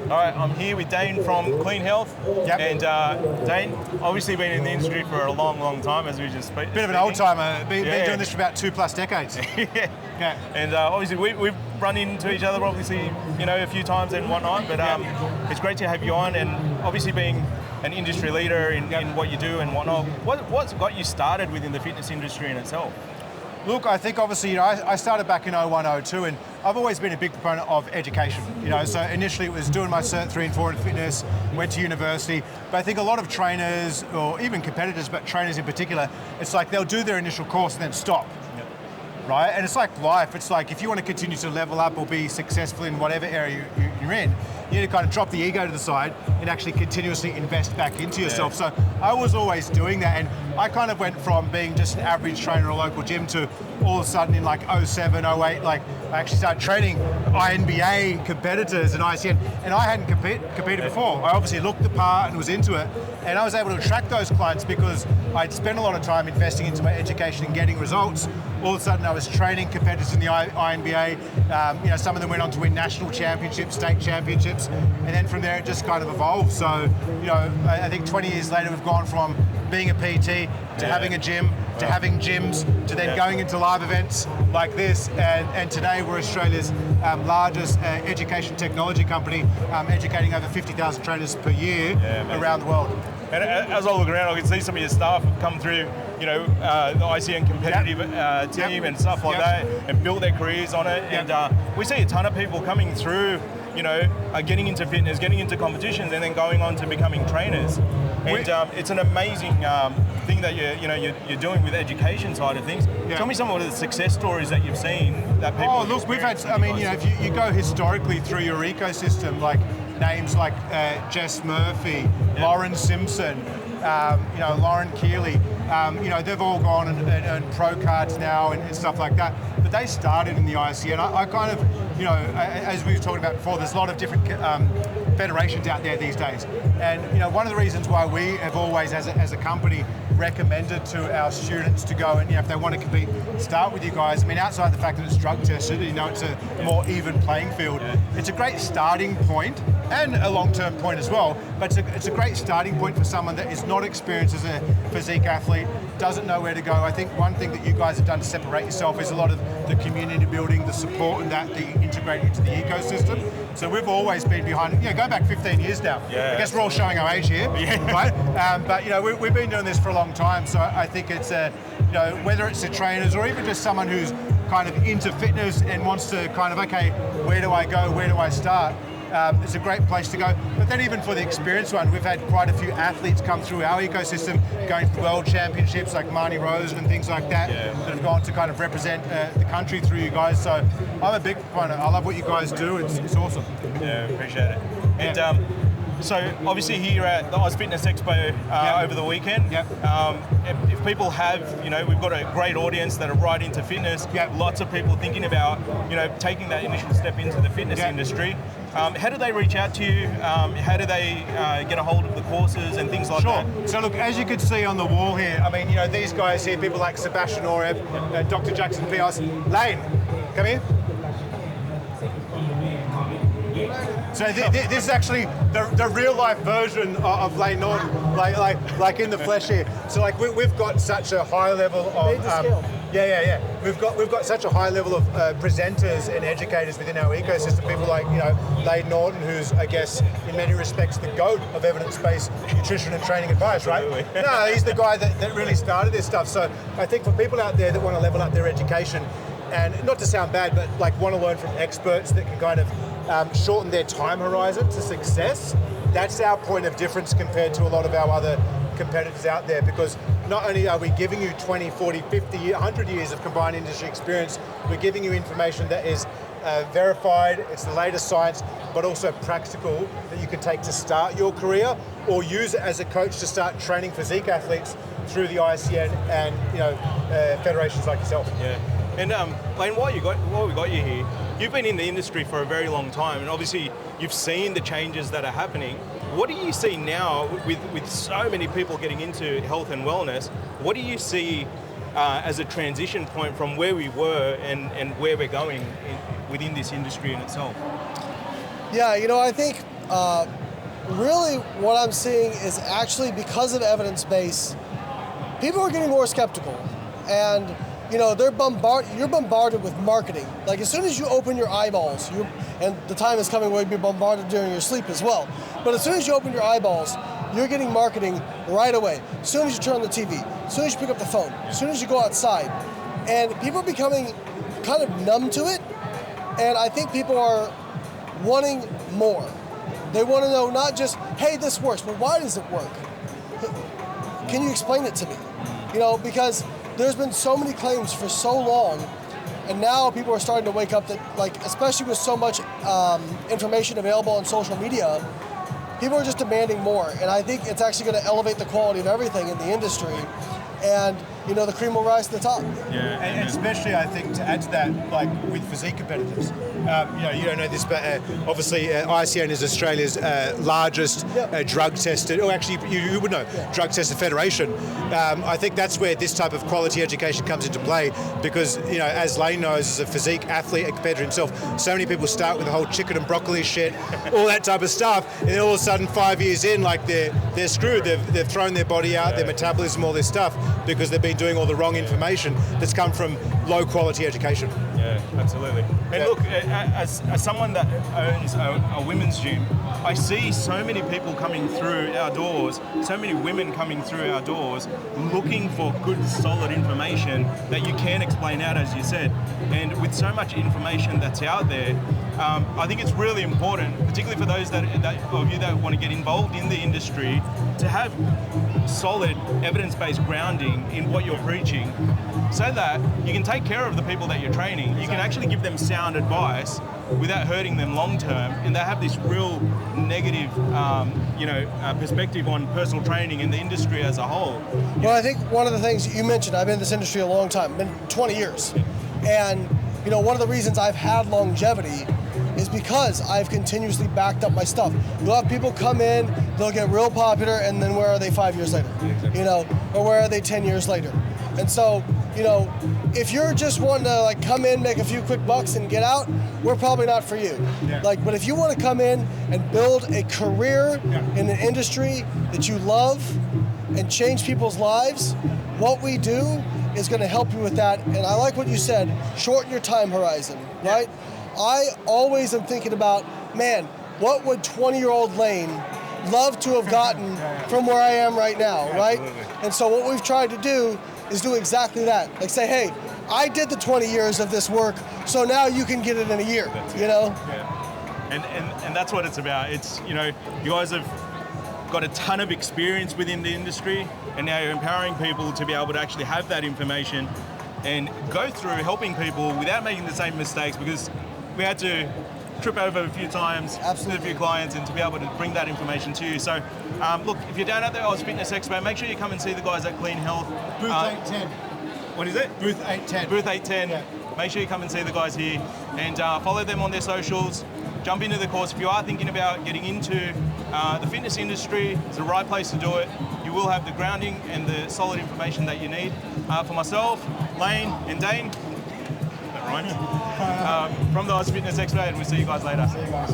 All right, I'm here with Dane from Clean Health. Yep. And Dane, obviously been in the industry for a long, long time, as we just spoke. Bit of an old timer. Been doing this for about 2+ decades. Yeah. And obviously we've run into each other, obviously, a few times and whatnot. But it's great to have you on, and obviously being an industry leader in what you do and whatnot. What's got you started within the fitness industry in itself? Look, I think obviously, I started back in 01, 02, and I've always been a big proponent of education. So initially it was doing my Cert 3 and 4 in fitness, went to university, but I think a lot of trainers, or even competitors, but trainers in particular, it's like they'll do their initial course and then stop. Right? And it's like life. It's like if you want to continue to level up or be successful in whatever area you're in, you need to kind of drop the ego to the side and actually continuously invest back into yourself. So I was always doing that, and I kind of went from being just an average trainer at a local gym to all of a sudden in like 07, 08, like I actually started training INBA competitors and ICN, and I hadn't competed before. I obviously looked the part and was into it, and I was able to attract those clients because I'd spent a lot of time investing into my education and getting results. All of a sudden I was training competitors in the INBA. Some of them went on to win national championships, state championships, and then from there it just kind of evolved. So, I think 20 years later we've gone from being a PT to having a gym, to having gyms, to then going into live events like this, and today we're Australia's largest education technology company, educating over 50,000 trainers per year around the world. And as I look around, I can see some of your staff have come through, the ICN competitive team and stuff like that, and built their careers on it. And we see a ton of people coming through, getting into fitness, getting into competitions, and then going on to becoming trainers. And it's an amazing thing that you're doing with the education side of things. Tell me some of the success stories that you've seen that people. Oh, look, we've had. If you go historically through your ecosystem, like names like Jess Murphy, Lauren Simpson, Lauren Keeley, they've all gone and earned pro cards now and stuff like that. But they started in the ICN. I kind of, as we were talking about before, there's a lot of different federations out there these days. And one of the reasons why we have always, as a company, recommended to our students to go and, if they want to compete, start with you guys. I mean, outside the fact that it's drug tested, it's a more even playing field. It's a great starting point and a long-term point as well, but it's a great starting point for someone that is not experienced as a physique athlete, doesn't know where to go. I think one thing that you guys have done to separate yourself is a lot of the community building, the support and that you integrate into the ecosystem. So we've always been behind, go back 15 years now. I guess we're all showing our age here, right? But we've been doing this for a long time, so I think it's whether it's the trainers or even just someone who's kind of into fitness and wants to kind of, okay, where do I go, where do I start? It's a great place to go. But then even for the experienced one, we've had quite a few athletes come through our ecosystem, going to world championships like Marnie Rosen and things like that, that have gone to kind of represent the country through you guys. So I'm a big proponent. I love what you guys do. It's awesome. Yeah, appreciate it. And so obviously here at the Oz Fitness Expo over the weekend, if people have, we've got a great audience that are right into fitness, lots of people thinking about, taking that initial step into the fitness industry. How do they reach out to you? How do they get a hold of the courses and things like that? Sure. So look, as you can see on the wall here, I mean, these guys here, people like Sebastian Oreb, Dr. Jackson Pios. Lane, come here. So this is actually the real life version of Lane Norton, like in the flesh here. So like we've got such a high level of We've got such a high level of presenters and educators within our ecosystem. People like Lane Norton, who's I guess in many respects the GOAT of evidence-based nutrition and training advice, right? No, he's the guy that really started this stuff. So I think for people out there that want to level up their education, and not to sound bad, but like want to learn from experts that can kind of shorten their time horizon to success, that's our point of difference compared to a lot of our other competitors out there, because not only are we giving you 20, 40, 50, 100 years of combined industry experience, we're giving you information that is verified, it's the latest science, but also practical that you can take to start your career or use it as a coach to start training physique athletes through the ICN and federations like yourself. Yeah. And Lane, while we got you here, you've been in the industry for a very long time, and obviously you've seen the changes that are happening. What do you see now with so many people getting into health and wellness? What do you see as a transition point from where we were and where we're going within this industry in itself? Yeah, I think really what I'm seeing is actually because of evidence base, people are getting more skeptical. And you're bombarded with marketing. Like as soon as you open your eyeballs, and the time is coming where you'll be bombarded during your sleep as well. But as soon as you open your eyeballs, you're getting marketing right away. As soon as you turn on the TV, as soon as you pick up the phone, as soon as you go outside. And people are becoming kind of numb to it. And I think people are wanting more. They want to know not just, hey, this works, but why does it work? Can you explain it to me? Because there's been so many claims for so long, and now people are starting to wake up that, like, especially with so much information available on social media, people are just demanding more. And I think it's actually going to elevate the quality of everything in the industry. And the cream will rise to the top. Yeah, and especially I think to add to that, like with physique competitors, you don't know this, but obviously ICN is Australia's largest drug tested, or actually you would know, drug tested federation. I think that's where this type of quality education comes into play, because as Lane knows, as a physique athlete and competitor himself, so many people start with the whole chicken and broccoli shit, all that type of stuff, and then all of a sudden 5 years in, like they're screwed. They've thrown their body out, their metabolism, all this stuff, because they've been doing all the wrong information that's come from low quality education. Yeah, absolutely. And look, as someone that owns a women's gym, I see so many people coming through our doors, so many women coming through our doors looking for good, solid information that you can explain out, as you said. And with so much information that's out there, I think it's really important, particularly for those of you that want to get involved in the industry, to have solid evidence-based grounding in what you're preaching, so that you can take care of the people that you're training. You can actually give them sound advice without hurting them long term, and they have this real negative perspective on personal training and the industry as a whole. Well, I think one of the things you mentioned, I've been in this industry a long time, been 20 years. And one of the reasons I've had longevity is because I've continuously backed up my stuff. You'll have people come in, they'll get real popular, and then where are they 5 years later? Or where are they 10 years later? And so, if you're just wanting to like come in, make a few quick bucks and get out, we're probably not for you. Yeah. But if you want to come in and build a career in an industry that you love and change people's lives, what we do is going to help you with that. And I like what you said, shorten your time horizon, right? I always am thinking about, man, what would 20-year-old Lane love to have gotten from where I am right now, right? Absolutely. And so what we've tried to do is do exactly that. Like say, hey, I did the 20 years of this work, so now you can get it in a year, Yeah. And that's what it's about. It's, you guys have got a ton of experience within the industry, and now you're empowering people to be able to actually have that information and go through helping people without making the same mistakes, because we had to trip over a few times with a few clients, and to be able to bring that information to you. So look, if you're down at the Oz Fitness Expo, make sure you come and see the guys at Clean Health. Booth 810. What is it? Booth 810. Booth 810. Yeah. Make sure you come and see the guys here, and follow them on their socials. Jump into the course. If you are thinking about getting into the fitness industry, it's the right place to do it. You will have the grounding and the solid information that you need. For myself, Lane, and Dane, that rhymes, from the Oz Fitness Expo, and we'll see you guys later. See you guys.